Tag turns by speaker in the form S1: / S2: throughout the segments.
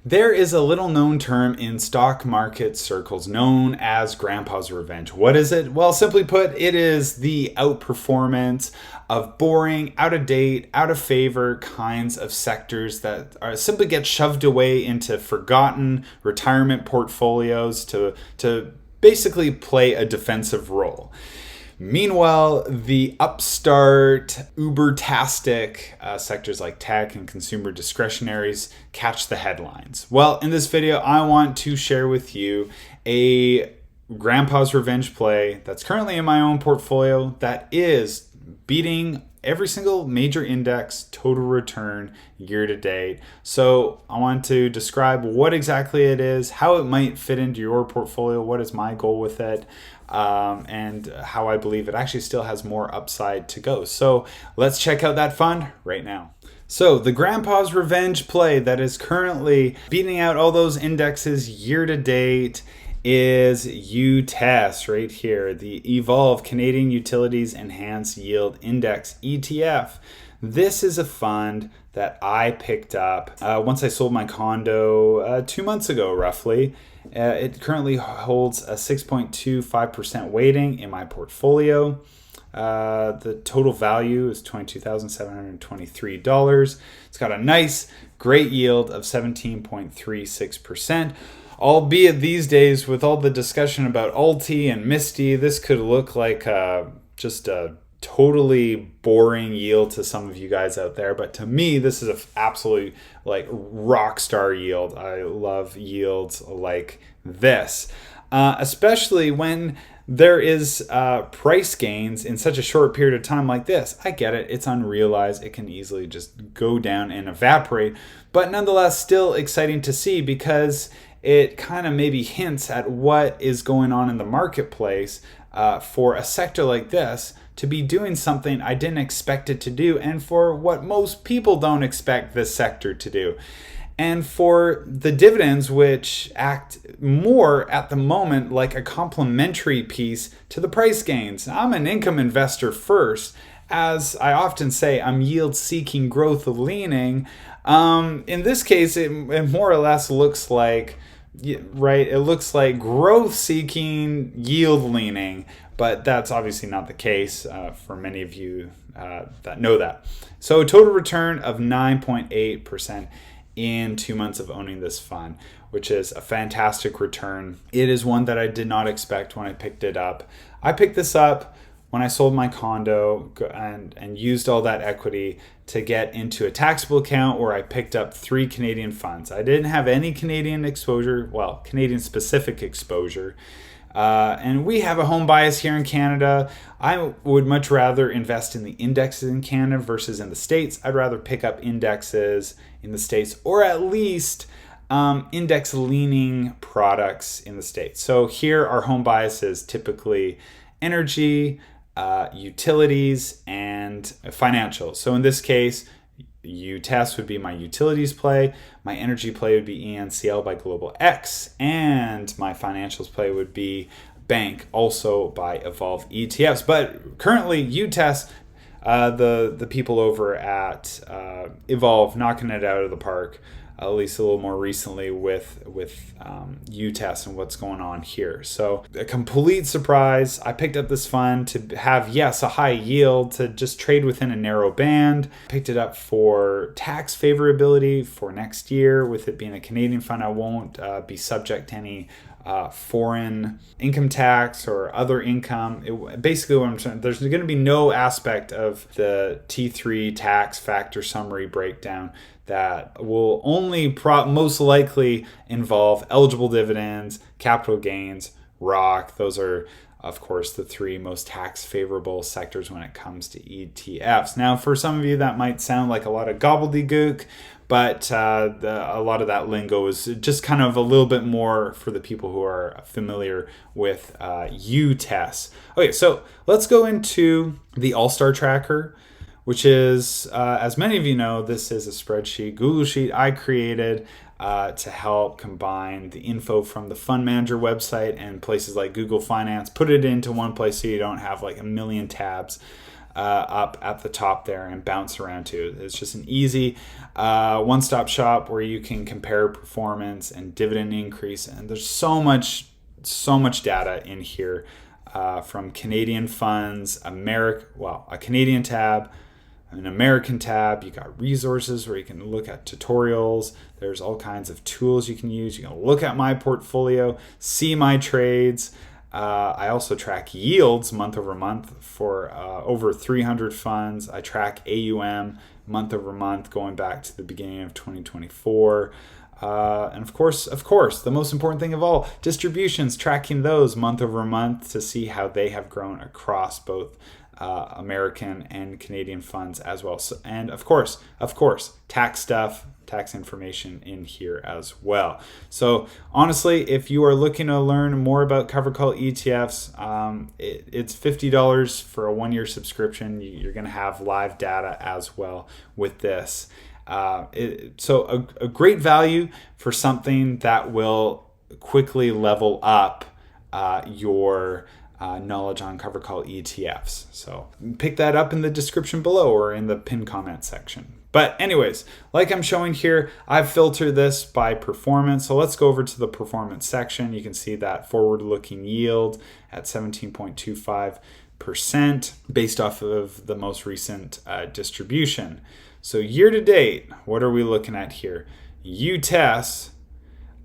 S1: There is a little known term in stock market circles known as Grandpa's Revenge. What is it? Well, simply put, it is the outperformance of boring, out of date, out of favor kinds of sectors that simply get shoved away into forgotten retirement portfolios to basically play a defensive role. Meanwhile, the upstart, uber-tastic sectors like tech and consumer discretionaries catch the headlines. Well, in this video, I want to share with you a Grandpa's Revenge play that's currently in my own portfolio that is beating every single major index total return year to date. So I want to describe what exactly it is, how it might fit into your portfolio, what is my goal with it, and how I believe it actually still has more upside to go. So let's check out that fund right now. So the Grandpa's Revenge play that is currently beating out all those indexes year to date is UTES right here, the Evolve Canadian Utilities Enhanced Yield Index ETF. This is a fund that I picked up once I sold my condo 2 months ago, roughly. It currently holds a 6.25% weighting in my portfolio. The total value is $22,723. It's got a nice, great yield of 17.36%. Albeit these days, with all the discussion about ULTY and MSTY, this could look like just a totally boring yield to some of you guys out there. But to me, this is an absolute rock star yield. I love yields like this, especially when there is price gains in such a short period of time like this. I get it. It's unrealized. It can easily just go down and evaporate. But nonetheless, still exciting to see because it kind of maybe hints at what is going on in the marketplace for a sector like this to be doing something I didn't expect it to do, and for what most people don't expect this sector to do. And for the dividends, which act more at the moment like a complementary piece to the price gains. I'm an income investor first. As I often say, I'm yield-seeking, growth-leaning. In this case, it more or less looks like, right? It looks like growth-seeking, yield-leaning, but that's obviously not the case for many of you that know that. So a total return of 9.8% in 2 months of owning this fund, which is a fantastic return. It is one that I did not expect when I picked it up. I picked this up when I sold my condo and used all that equity to get into a taxable account where I picked up 3 Canadian funds. I didn't have any Canadian exposure, well, Canadian specific exposure. And we have a home bias here in Canada. I would much rather invest in the indexes in Canada versus in the States. I'd rather pick up indexes in the States, or at least index leaning products in the States. So here our home bias is typically energy, utilities, and financials. So in this case, UTES would be my utilities play, my energy play would be ENCL by Global X, and my financials play would be Bank, also by Evolve ETFs. But currently, UTES, the people over at Evolve knocking it out of the park, at least a little more recently with UTES and what's going on here. So a complete surprise. I picked up this fund to have, yes, a high yield, to just trade within a narrow band. Picked it up for tax favorability for next year. With it being a Canadian fund, I won't be subject to any foreign income tax or other income. Basically what I'm saying, there's going to be no aspect of the T3 tax factor summary breakdown that will only most likely involve eligible dividends, capital gains, ROC. Those are, of course, the 3 most tax favorable sectors when it comes to ETFs. Now, for some of you, that might sound like a lot of gobbledygook, but a lot of that lingo is just kind of a little bit more for the people who are familiar with UTES. Okay, so let's go into the All-Star Tracker, which is, as many of you know, this is a spreadsheet, Google Sheet I created to help combine the info from the fund manager website and places like Google Finance, put it into one place so you don't have like a million tabs. up at the top there and bounce around to. It's just an easy one-stop shop where you can compare performance and dividend increase. And there's so much data in here from Canadian funds, a Canadian tab, an American tab. You got resources where you can look at tutorials. There's all kinds of tools you can use. You can look at my portfolio, see my trades. I also track yields month over month for over 300 funds. I track AUM month over month going back to the beginning of 2024. And of course, the most important thing of all, distributions, tracking those month over month to see how they have grown across both American and Canadian funds as well. So, and of course, tax stuff, tax information in here as well. So honestly, if you are looking to learn more about covered call ETFs, it's $50 for a 1-year subscription. You're going to have live data as well with this. So a great value for something that will quickly level up your knowledge on covered call ETFs. So pick that up in the description below or in the pinned comment section. But anyways, like I'm showing here, I've filtered this by performance. So let's go over to the performance section. You can see that forward-looking yield at 17.25% based off of the most recent distribution. So year to date, what are we looking at here? UTES,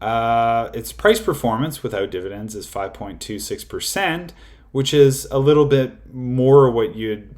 S1: its price performance without dividends is 5.26%, which is a little bit more what you'd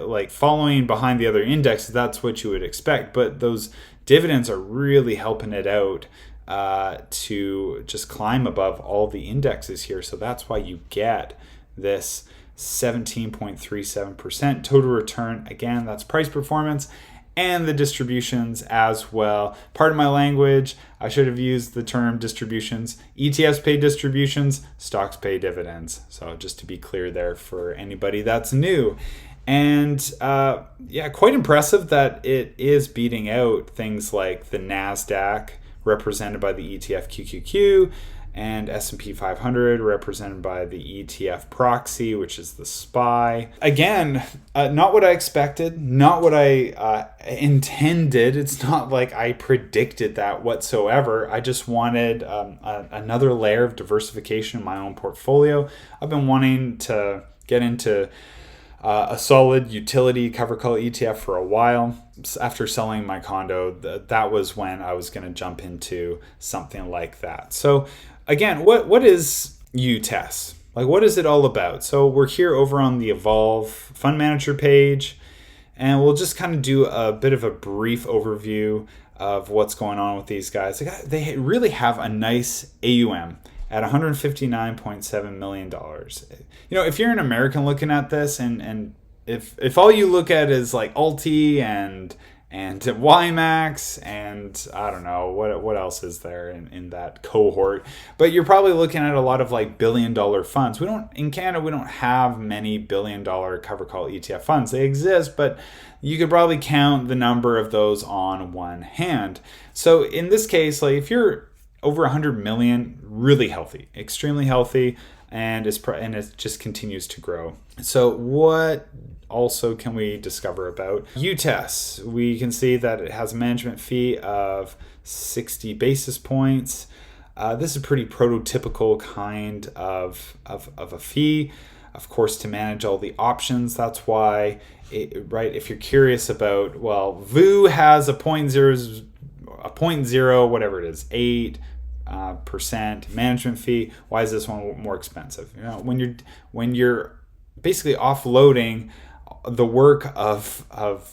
S1: like following behind the other indexes. That's what you would expect, but those dividends are really helping it out to just climb above all the indexes here. So that's why you get this 17.37% total return. Again, that's price performance and the distributions as well. Pardon my language, I should have used the term distributions. ETFs pay distributions, stocks pay dividends. So just to be clear there for anybody that's new. And quite impressive that it is beating out things like the NASDAQ, represented by the ETF QQQ, and S&P 500, represented by the ETF proxy, which is the SPY. Again, not what I expected, not what I intended. It's not like I predicted that whatsoever. I just wanted another layer of diversification in my own portfolio. I've been wanting to get into a solid utility covered call ETF for a while. After selling my condo, that was when I was going to jump into something like that. So again, what is UTES? Like, what is it all about? So we're here over on the Evolve Fund Manager page, and we'll just kind of do a bit of a brief overview of what's going on with these guys. They really have a nice AUM at $159.7 million. You know, if you're an American looking at this, and if all you look at is like ULTY and YMAX and I don't know what else is there in that cohort, but you're probably looking at a lot of like billion-dollar funds. In Canada we don't have many billion-dollar covered call ETF funds. They exist, but you could probably count the number of those on one hand. So in this case, like if you're over 100 million, really healthy, extremely healthy, and it just continues to grow. So what also can we discover about UTES? We can see that it has a management fee of 60 basis points. This is a pretty prototypical kind of a fee, of course, to manage all the options. That's why, if you're curious about, well, VOO has a 0.0, whatever it is, 8% management fee. Why is this one more expensive? You know, when you're basically offloading the work of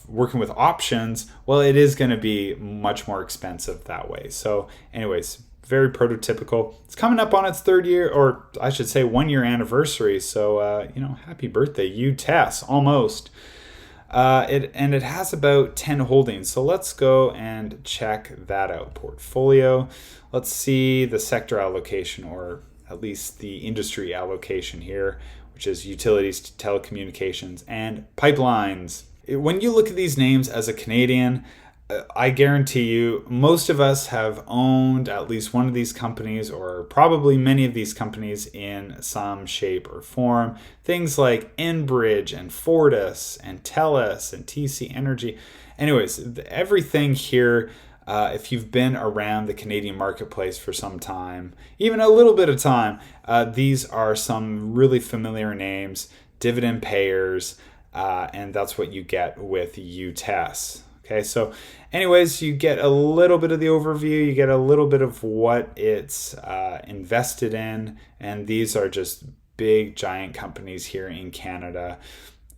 S1: working with options, well, it is going to be much more expensive that way. So anyways, very prototypical. It's coming up on its 3rd year, or I should say 1-year anniversary. So happy birthday, UTES, almost. It has about 10 holdings. So let's go and check that out. Portfolio. Let's see the sector allocation, or at least the industry allocation here, which is utilities, telecommunications, and pipelines. When you look at these names as a Canadian, I guarantee you, most of us have owned at least one of these companies, or probably many of these companies in some shape or form. Things like Enbridge and Fortis and TELUS and TC Energy. Anyways, everything here, if you've been around the Canadian marketplace for some time, even a little bit of time, these are some really familiar names, dividend payers, and that's what you get with UTES. Okay, so anyways, you get a little bit of the overview, you get a little bit of what it's invested in, and these are just big, giant companies here in Canada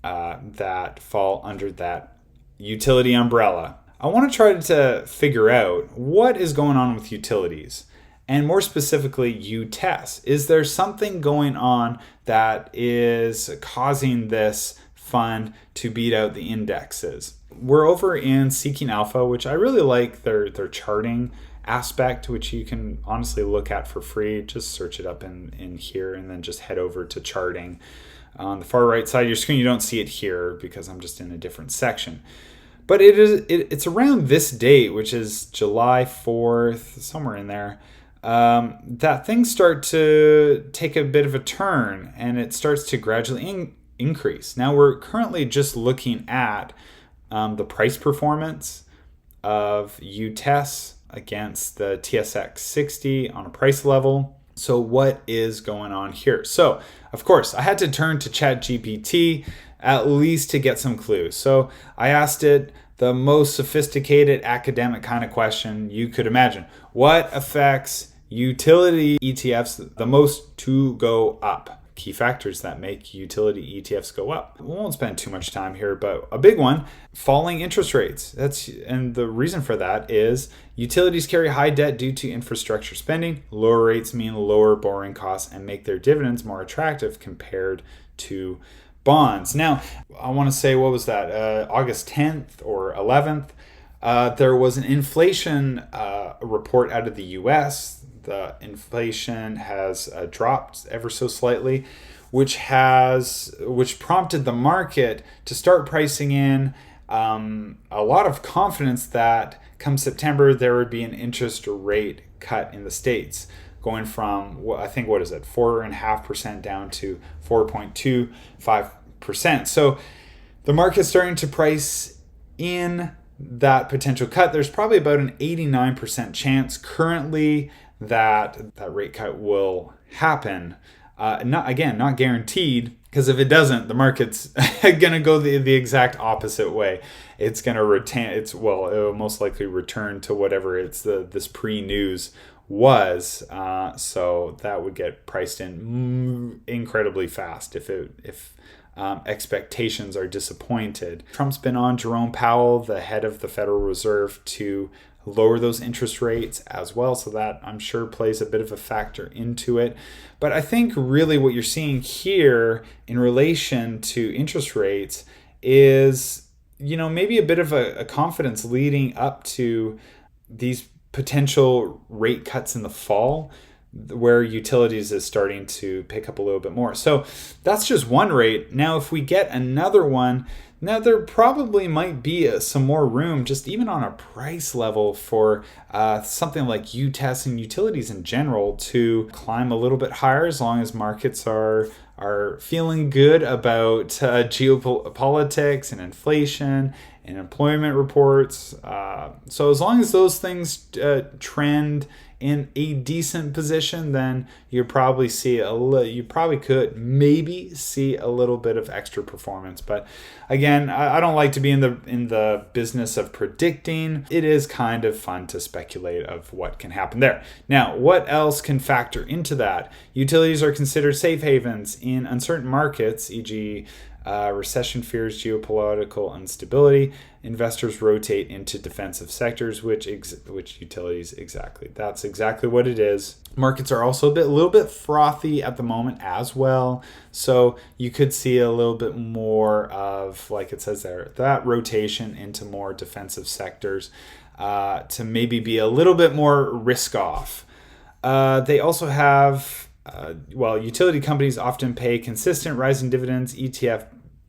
S1: that fall under that utility umbrella. I want to try to figure out what is going on with utilities, and more specifically, UTES. Is there something going on that is causing this fund to beat out the indexes? We're over in Seeking Alpha, which I really like their charting aspect, which you can honestly look at for free. Just search it up in here and then just head over to charting. On the far right side of your screen, you don't see it here because I'm just in a different section. But it's around this date, which is July 4th, somewhere in there, that things start to take a bit of a turn and it starts to gradually increase. Now we're currently just looking at the price performance of UTES against the TSX 60 on a price level. So what is going on here? So of course I had to turn to ChatGPT at least to get some clues. So I asked it the most sophisticated academic kind of question you could imagine. What affects utility ETFs the most to go up? Key factors that make utility ETFs go up. We won't spend too much time here, but a big one, falling interest rates. And the reason for that is utilities carry high debt due to infrastructure spending. Lower rates mean lower borrowing costs and make their dividends more attractive compared to bonds. Now, I want to say, what was that? August 10th or 11th, there was an inflation report out of the US. The inflation has dropped ever so slightly, which prompted the market to start pricing in a lot of confidence that come September there would be an interest rate cut in the States, going from I think 4.5% down to 4.25%. So the market's starting to price in that potential cut. There's probably about an 89% chance currently that rate cut will happen. Not guaranteed, because if it doesn't, the market's going to go the exact opposite way. It's going to it will most likely return to whatever this pre-news was. So that would get priced in incredibly fast if expectations are disappointed. Trump's been on Jerome Powell, the head of the Federal Reserve, to lower those interest rates as well. So that, I'm sure, plays a bit of a factor into it. But I think really what you're seeing here in relation to interest rates is, maybe a bit of a confidence leading up to these potential rate cuts in the fall, where utilities is starting to pick up a little bit more. So that's just one rate. Now, if we get another one, now there probably might be some more room, just even on a price level, for something like UTES and utilities in general to climb a little bit higher, as long as markets are feeling good about geopolitics and inflation and employment reports. So as long as those things trend in a decent position, then you probably could maybe see a little bit of extra performance. But again, I don't like to be in the business of predicting. It is kind of fun to speculate of what can happen there. Now, what else can factor into that? Utilities are considered safe havens in uncertain markets, e.g., recession fears, geopolitical instability. Investors rotate into defensive sectors, which utilities exactly. That's exactly what it is. Markets are also a little bit frothy at the moment as well. So you could see a little bit more of, like it says there, that rotation into more defensive sectors to maybe be a little bit more risk off. They also have utility companies often pay consistent rising dividends. ETF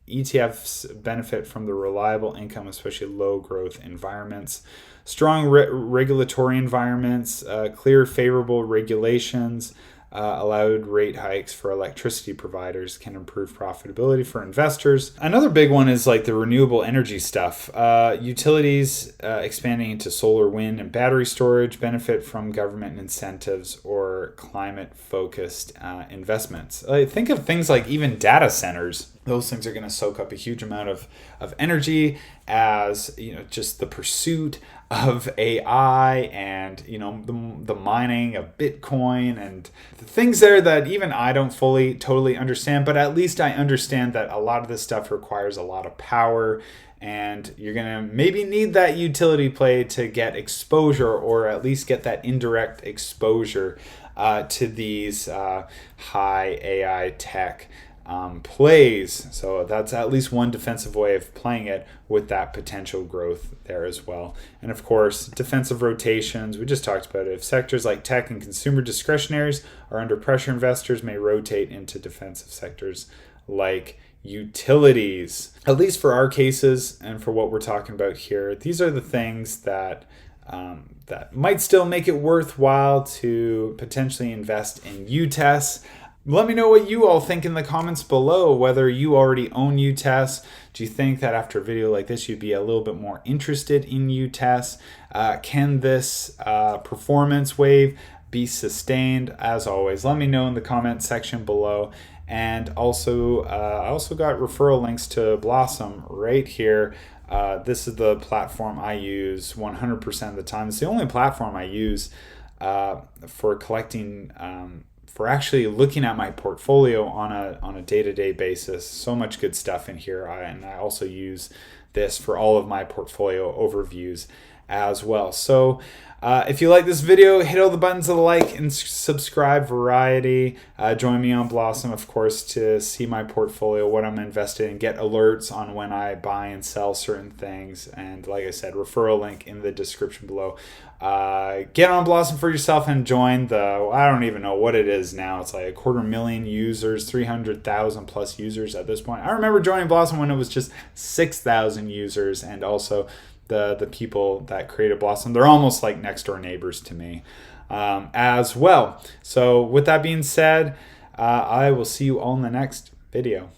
S1: ETFs benefit from the reliable income, especially low growth environments. Strong regulatory environments, clear favorable regulations, allowed rate hikes for electricity providers can improve profitability for investors. Another big one is like the renewable energy stuff. Utilities expanding into solar, wind, and battery storage benefit from government incentives or climate-focused investments. Think of things like even data centers. Those things are going to soak up a huge amount of energy as, just the pursuit of AI and, the mining of Bitcoin and the things there that even I don't fully totally understand, but at least I understand that a lot of this stuff requires a lot of power, and you're going to maybe need that utility play to get exposure, or at least get that indirect exposure to these high AI tech plays. So that's at least one defensive way of playing it, with that potential growth there as well. And of course, defensive rotations, we just talked about it. If sectors like tech and consumer discretionaries are under pressure, investors may rotate into defensive sectors like utilities. At least for our cases and for what we're talking about here, these are the things that that might still make it worthwhile to potentially invest in UTES. Let me know what you all think in the comments below, whether you already own UTES. Do you think that after a video like this, you'd be a little bit more interested in UTES? Can this performance wave be sustained? As always, let me know in the comment section below. And also, I also got referral links to Blossom right here. This is the platform I use 100% of the time. It's the only platform I use for collecting for actually looking at my portfolio on a day-to-day basis. So much good stuff in here. And I also use this for all of my portfolio overviews as well. So if you like this video, hit all the buttons of the like and subscribe variety. Join me on Blossom, of course, to see my portfolio, what I'm invested in, get alerts on when I buy and sell certain things. And like I said, referral link in the description below. Get on Blossom for yourself and join the, I don't even know what it is now. It's like 250,000 users, 300,000 plus users at this point. I remember joining Blossom when it was just 6,000 users, and also the people that created Blossom, they're almost like next door neighbors to me as well. So with that being said, I will see you all in the next video.